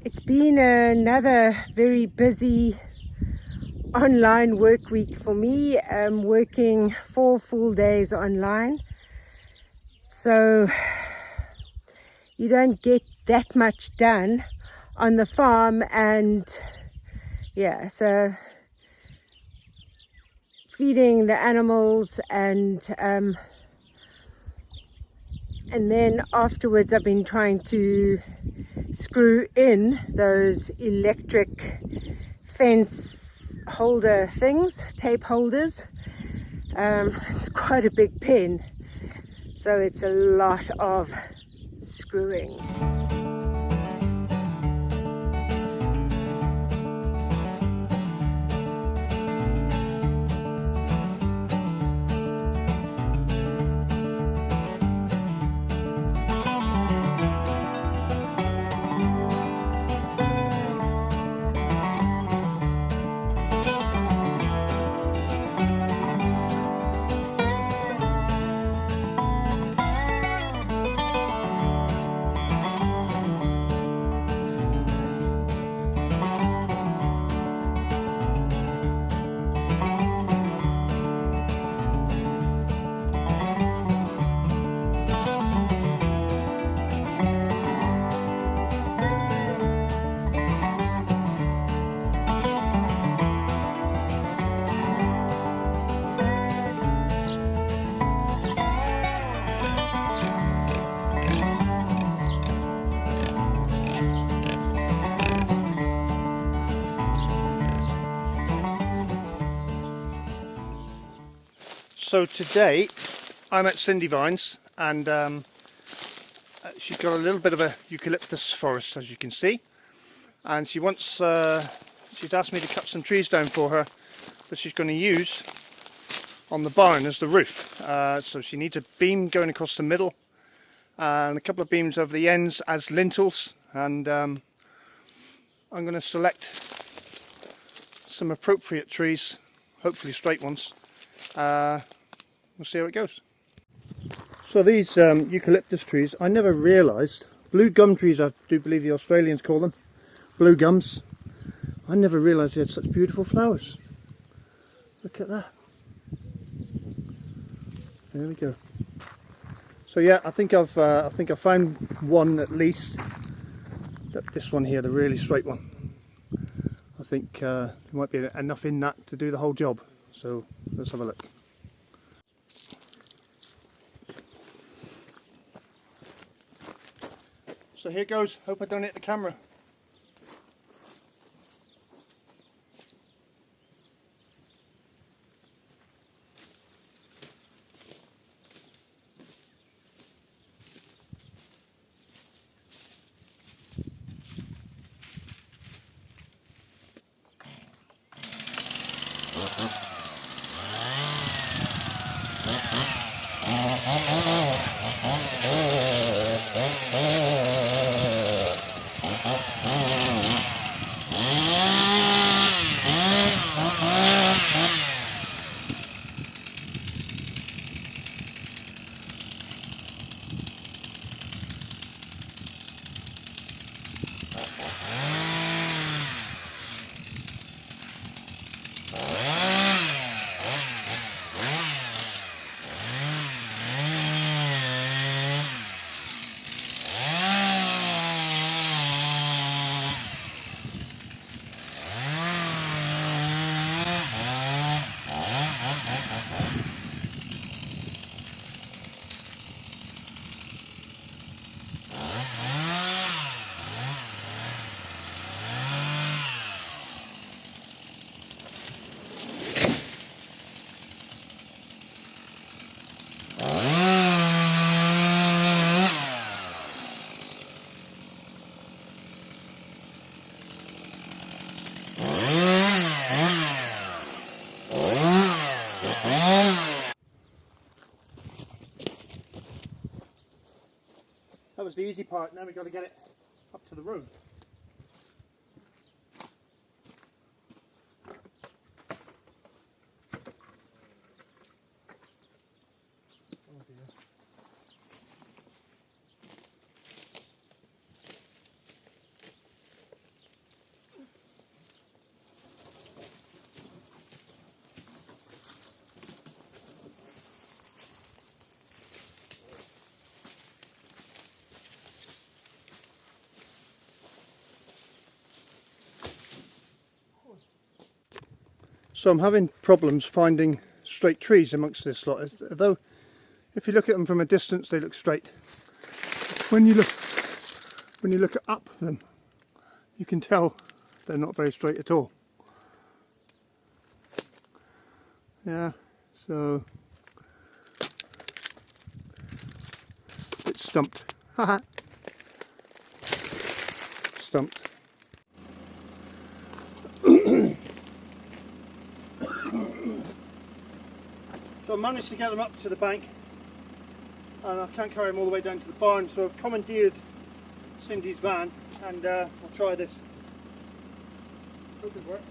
It's been another very busy online work week for me. I'm working 4 full days online, so you don't get that much done on the farm. And yeah, so feeding the animals, and then afterwards I've been trying to screw in those electric fence holder things, tape holders. It's quite a big pen, so it's a lot of screwing. So today I'm at Cindy Vine's, and she's got a little bit of a eucalyptus forest, as you can see, and she'd asked me to cut some trees down for her that she's going to use on the barn as the roof. So she needs a beam going across the middle and a couple of beams over the ends as lintels, and I'm going to select some appropriate trees, hopefully straight ones. We'll see how it goes. So these eucalyptus trees, I never realised, blue gum trees I do believe the Australians call them, blue gums. I never realised they had such beautiful flowers. Look at that. There we go. So yeah, I think I've found one at least. This one here, the really straight one. I think there might be enough in that to do the whole job. So let's have a look. So here goes. Hope I don't hit the camera. That was the easy part. Now we've got to get it up to the road. So I'm having problems finding straight trees amongst this lot, though if you look at them from a distance they look straight. When you look up them, you can tell they're not very straight at all. Yeah, so it's stumped. Haha. Stumped. So I managed to get them up to the bank, and I can't carry them all the way down to the barn, so I've commandeered Cindy's van, and I'll try this. Hope it works.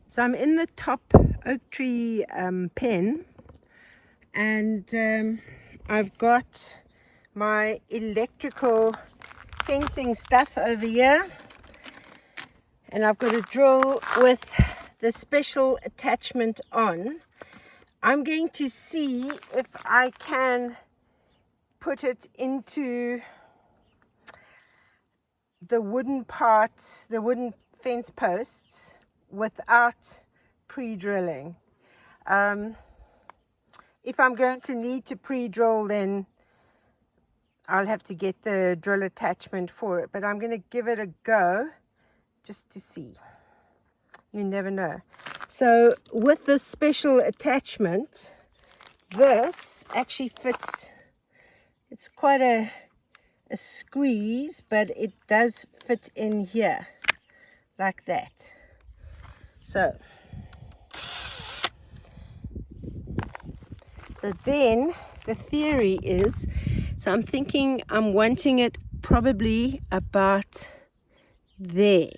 So I'm in the top oak tree pen, and I've got my electrical fencing stuff over here, and I've got a drill with the special attachment on. I'm going to see if I can put it into the wooden part, the wooden fence posts, without pre-drilling. If I'm going to need to pre-drill, then I'll have to get the drill attachment for it, but I'm going to give it a go just to see. You never know. So with this special attachment, this actually fits. It's quite a squeeze, but it does fit in here like that. So then the theory is, so I'm thinking I'm wanting it probably about there.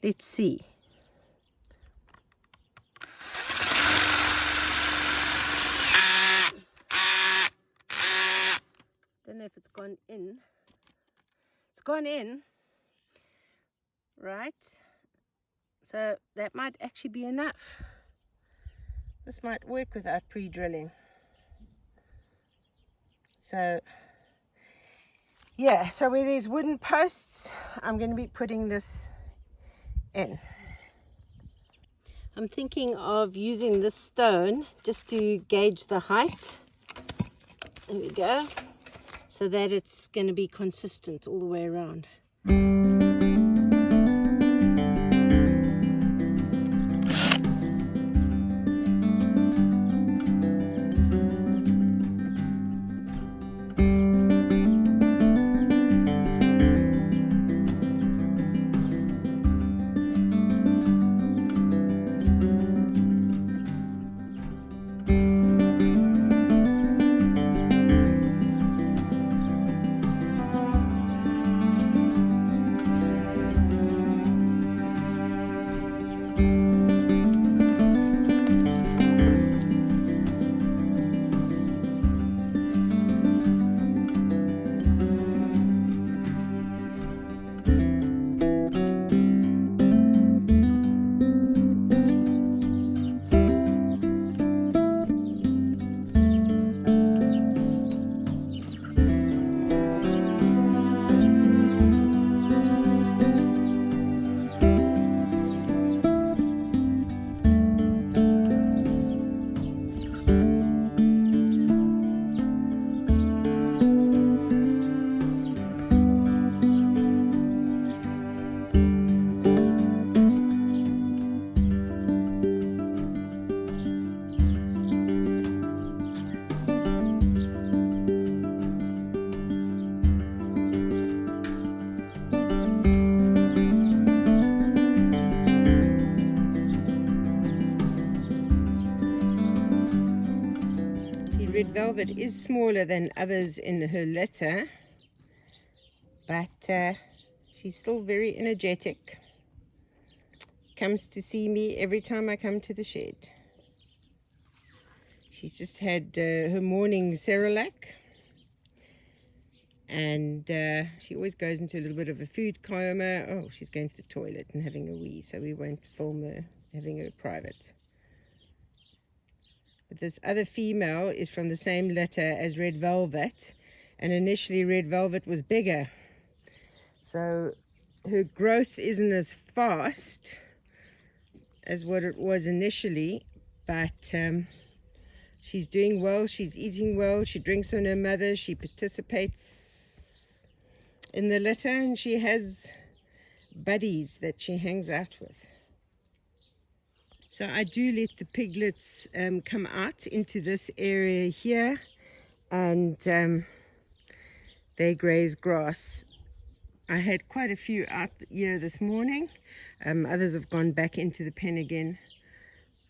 Let's see. Don't know if it's gone in. It's gone in, right? So that might actually be enough. This might work without pre-drilling. So yeah, so where there's wooden posts, I'm going to be putting this in. I'm thinking of using this stone just to gauge the height. There we go. So that it's going to be consistent all the way around. Red Velvet is smaller than others in her litter, but She's still very energetic. Comes to see me every time I come to the shed. She's just had her morning Cerelac. And she always goes into a little bit of a food coma. Oh, she's going to the toilet and having a wee, so we won't film her having her private. But this other female is from the same litter as Red Velvet, and initially Red Velvet was bigger. So her growth isn't as fast as what it was initially, but she's doing well, she's eating well, she drinks on her mother, she participates in the litter, and she has buddies that she hangs out with. So I do let the piglets come out into this area here, and they graze grass. I had quite a few out here this morning. Others have gone back into the pen again,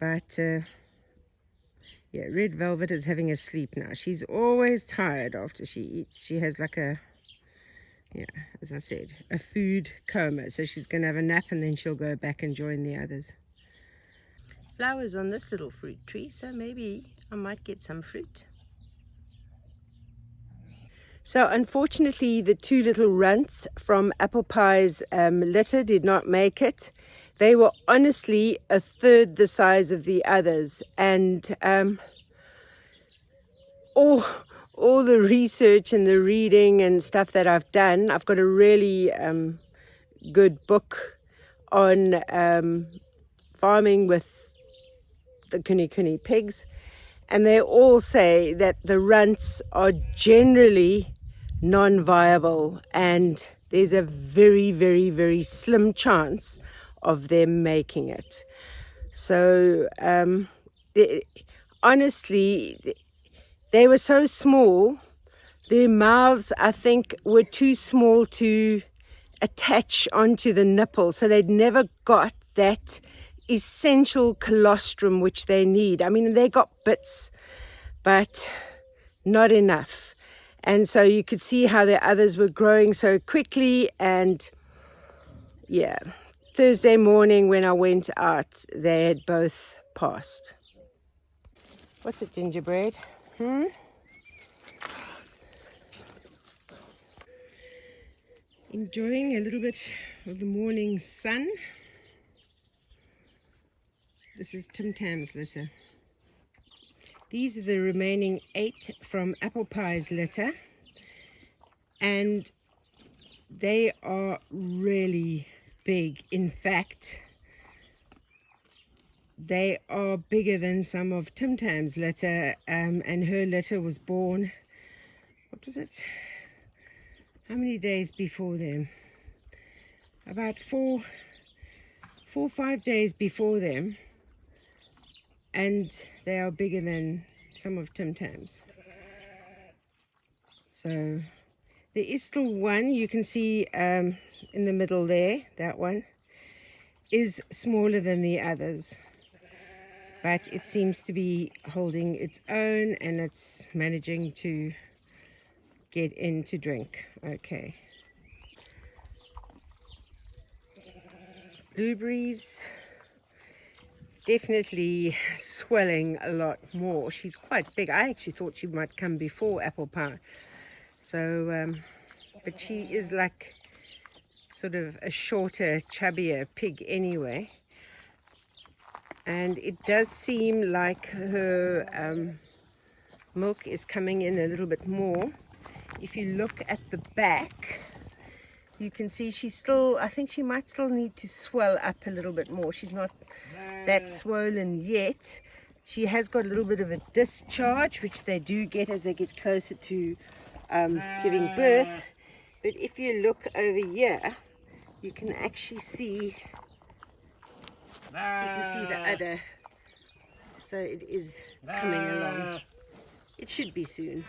but yeah, Red Velvet is having a sleep now. She's always tired after she eats. She has like a, yeah, as I said, a food coma. So she's going to have a nap and then she'll go back and join the others. Flowers on this little fruit tree, so maybe I might get some fruit. So unfortunately, the two little runts from Apple Pie's litter did not make it. They were honestly a third the size of the others, and all the research and the reading and stuff that I've done, I've got a really good book on farming with the kuni pigs, and they all say that the runts are generally non-viable, and there's a very, very, very slim chance of them making it. So honestly, they were so small, their mouths, I think, were too small to attach onto the nipple, so they'd never got that essential colostrum which they need. I mean, they got bits, but not enough. And so you could see how the others were growing so quickly. And yeah, Thursday morning when I went out, they had both passed. What's it, gingerbread? Enjoying a little bit of the morning sun. This is Tim Tam's litter. These are the remaining 8 from Apple Pie's litter, and they are really big. In fact, they are bigger than some of Tim Tam's litter, and her litter was born, what was it? How many days before them? About 4 or 5 days before them. And they are bigger than some of Tim Tam's. So there is still one, you can see in the middle there, that one is smaller than the others, but it seems to be holding its own and it's managing to get in to drink. Okay. Blueberries, definitely swelling a lot more. She's quite big. I actually thought she might come before Apple Pie. So, but she is like sort of a shorter, chubbier pig anyway. And it does seem like her milk is coming in a little bit more. If you look at the back, you can see she's still, I think she might still need to swell up a little bit more. She's not that swollen yet. She has got a little bit of a discharge, which they do get as they get closer to giving birth. But if you look over here, you can actually see, the udder. So it is coming along. It should be soon.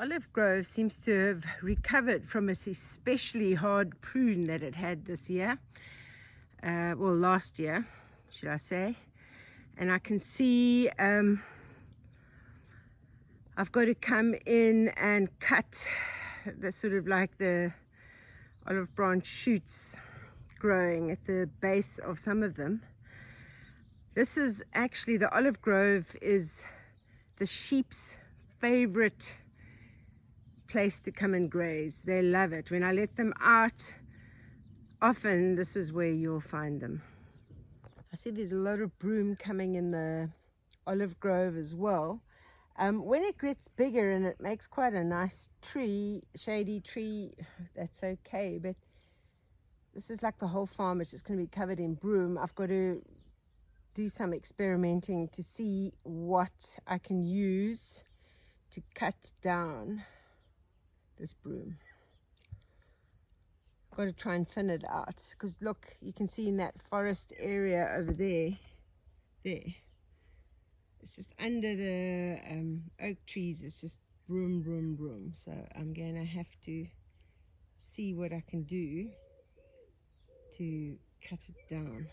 olive grove seems to have recovered from its especially hard prune that it had this year. Well, last year, should I say. And I can see I've got to come in and cut the sort of like the olive branch shoots growing at the base of some of them. This is actually, the olive grove is the sheep's favorite place to come and graze. They love it. When I let them out, often this is where you'll find them. I see there's a lot of broom coming in the olive grove as well. When it gets bigger and it makes quite a nice tree, shady tree, that's okay, but this is like the whole farm is just going to be covered in broom. I've got to do some experimenting to see what I can use to cut down this broom. I've got to try and thin it out, because look, you can see in that forest area over there, it's just under the oak trees, it's just broom. So I'm going to have to see what I can do to cut it down.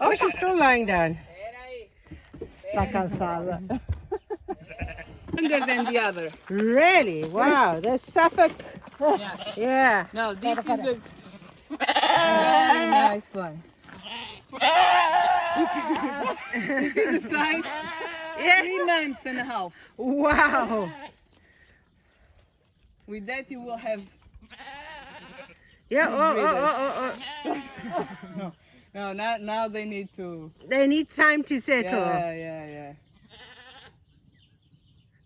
Oh, she's still lying down. Está cansada. Longer than the other. Really? Wow, that's Suffolk. Yeah. Yeah. No, this is a very nice one. You see the size? Yeah. 3 months and a half. Wow. With that you will have. Yeah. Oh. No, now they need to. They need time to settle. Yeah.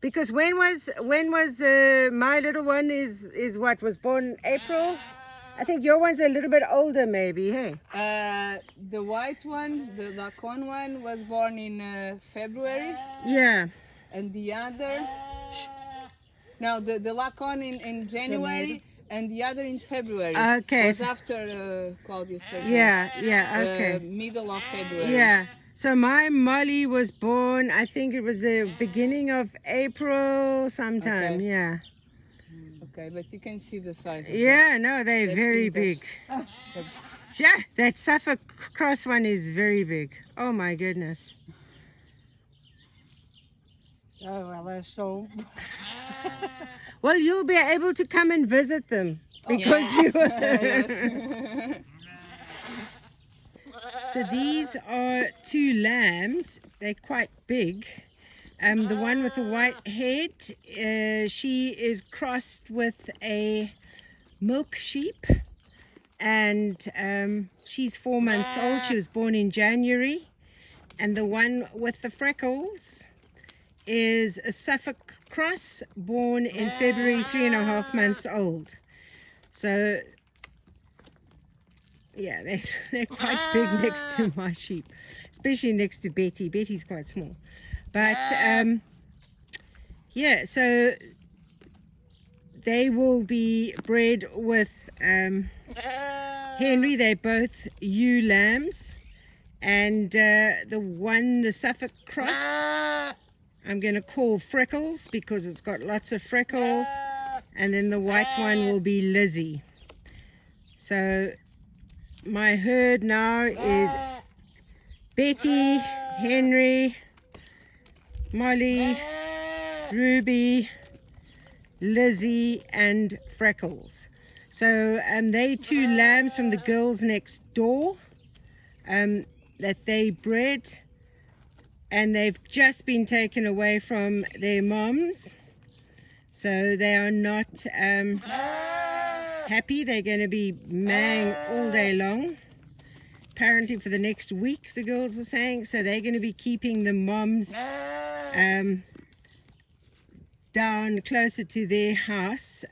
Because when was my little one is what, was born April? I think your one's a little bit older, maybe. Hey. The white one, the Lacon one, was born in February, Yeah. and the other. No, the Lacon in January, and the other in February. Okay. Was after Claudia's surgery. Yeah. Okay. Middle of February. Yeah. So my Molly was born, I think it was the beginning of April sometime. Okay. Yeah. Okay, but you can see the size. Of Yeah, no, they're They're very pinkish. big. Yeah, that Suffolk cross one is very big. Oh my goodness. Oh, well, that's so. Well, you'll be able to come and visit them because you. Yes. So these are 2 lambs. They're quite big. The one with the white head, she is crossed with a milk sheep, and she's 4 months old. She was born in January. And the one with the freckles is a Suffolk cross, born in February, 3.5 months old. So yeah, they're quite big next to my sheep, especially next to Betty. Betty's quite small. But yeah, so they will be bred with Henry. They're both ewe lambs. And the Suffolk cross, I'm going to call Freckles because it's got lots of freckles. And then the white one will be Lizzie. So my herd now is Betty, Henry, Molly, Ruby, Lizzie, and Freckles. So they 2 lambs from the girls next door that they bred, and they've just been taken away from their moms. So they are not happy. They're going to be maying all day long, apparently for the next week, the girls were saying. So they're going to be keeping the moms down closer to their house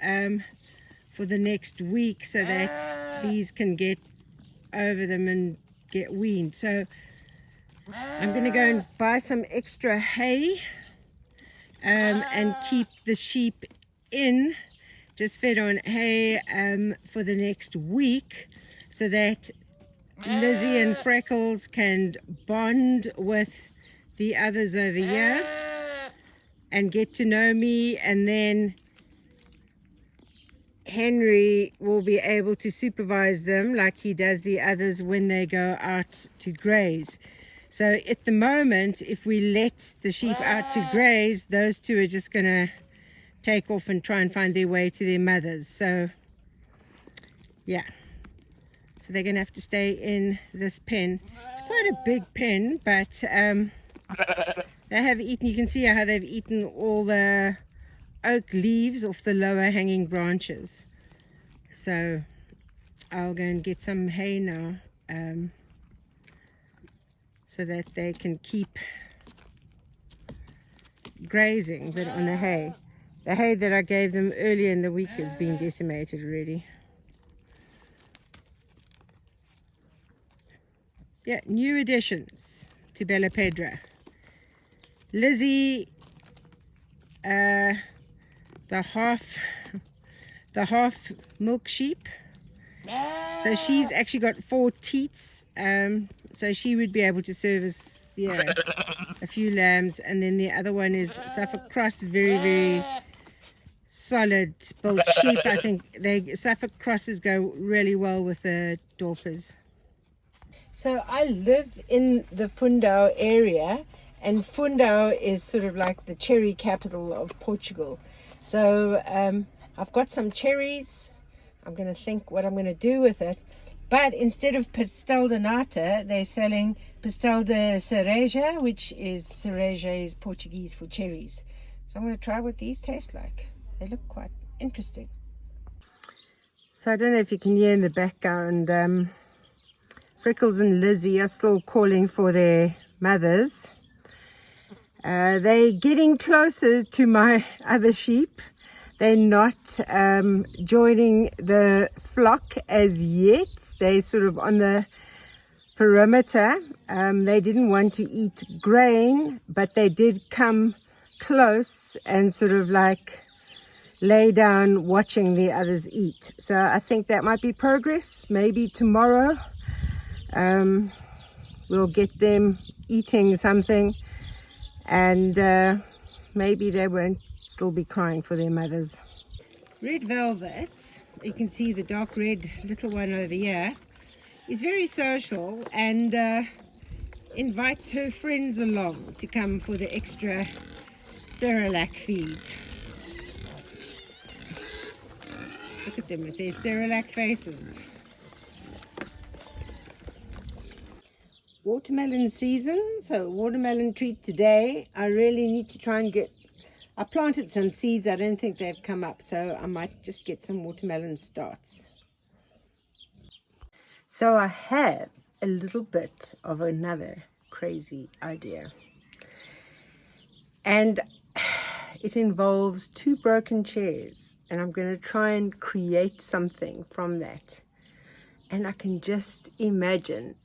for the next week, so that these can get over them and get weaned. So I'm going to go and buy some extra hay and keep the sheep in, just fed on hay for the next week, so that Lizzie and Freckles can bond with the others over here and get to know me, and then Henry will be able to supervise them like he does the others when they go out to graze. So at the moment, if we let the sheep out to graze, those two are just going to take off and try and find their way to their mothers. So yeah, so they're going to have to stay in this pen. It's quite a big pen, but they have eaten, you can see how they've eaten all the oak leaves off the lower hanging branches. So I'll go and get some hay now, so that they can keep grazing, but on the hay. The hay that I gave them earlier in the week has been decimated already. Yeah, new additions to Bela Pedra. Lizzie, the half milk sheep. So she's actually got 4 teats. So she would be able to service, yeah, a few lambs. And then the other one is Suffolk Cross, very solid built sheep. I think Suffolk Crosses go really well with the Dorpers. So I live in the Fundão area, and Fundão is sort of like the cherry capital of Portugal. So I've got some cherries. I'm going to think what I'm going to do with it. But instead of pastel de nata, they're selling pastel de cereja, which is cereja is Portuguese for cherries. So I'm going to try what these taste like. They look quite interesting. So I don't know if you can hear in the background, Freckles and Lizzie are still calling for their mothers. They're getting closer to my other sheep. They're not joining the flock as yet. They're sort of on the perimeter. They didn't want to eat grain, but they did come close and sort of like lay down watching the others eat. So I think that might be progress. Maybe tomorrow we'll get them eating something, and maybe they won't still be crying for their mothers. Red velvet, you can see the dark red little one over here, is very social and invites her friends along to come for the extra Cerelac feed. Look at them with their Cerelac faces. Watermelon season, so watermelon treat today. I really need to try and I planted some seeds. I don't think they've come up, so I might just get some watermelon starts. So I have a little bit of another crazy idea, and it involves 2 broken chairs, and I'm going to try and create something from that. And I can just imagine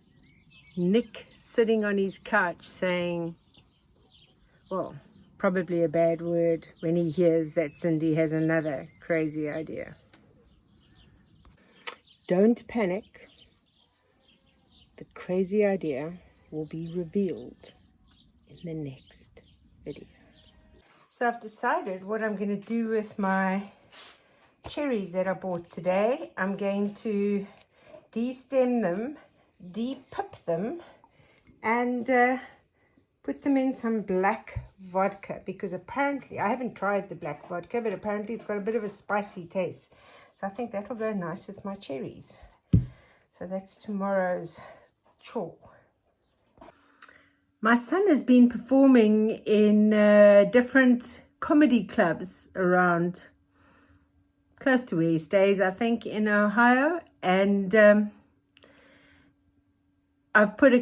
Nick sitting on his couch saying, well, probably a bad word when he hears that Cindy has another crazy idea. Don't panic. The crazy idea will be revealed in the next video. So I've decided what I'm going to do with my cherries that I bought today. I'm going to de-stem them, de-pip them, and put them in some black vodka, because apparently, I haven't tried the black vodka, but apparently it's got a bit of a spicy taste. So I think that'll go nice with my cherries. So that's tomorrow's chore. My son has been performing in different comedy clubs around, close to where he stays, I think, in Ohio. And I've put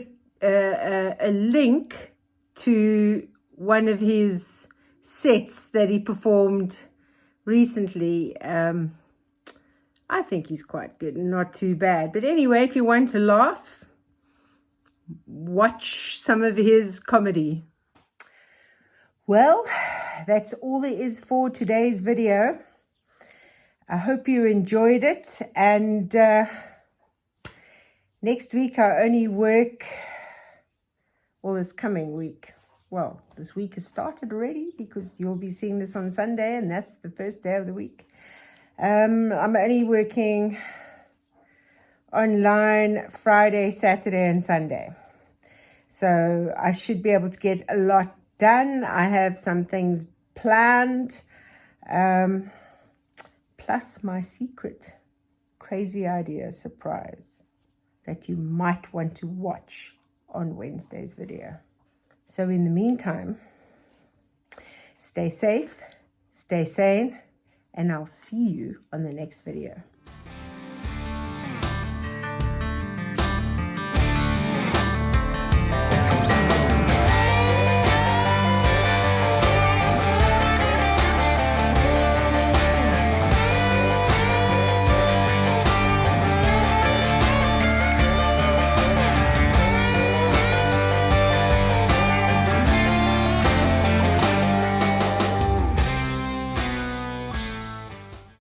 a link to one of his sets that he performed recently. I think he's quite good and not too bad. But anyway, if you want to laugh, watch some of his comedy. Well, that's all there is for today's video. I hope you enjoyed it, and next week I only work, well, this coming week, well, this week has started already because you'll be seeing this on Sunday and that's the first day of the week. I'm only working online Friday, Saturday and Sunday. So I should be able to get a lot done. I have some things planned. Plus my secret crazy idea surprise that you might want to watch on Wednesday's video. So in the meantime, stay safe, stay sane, and I'll see you on the next video.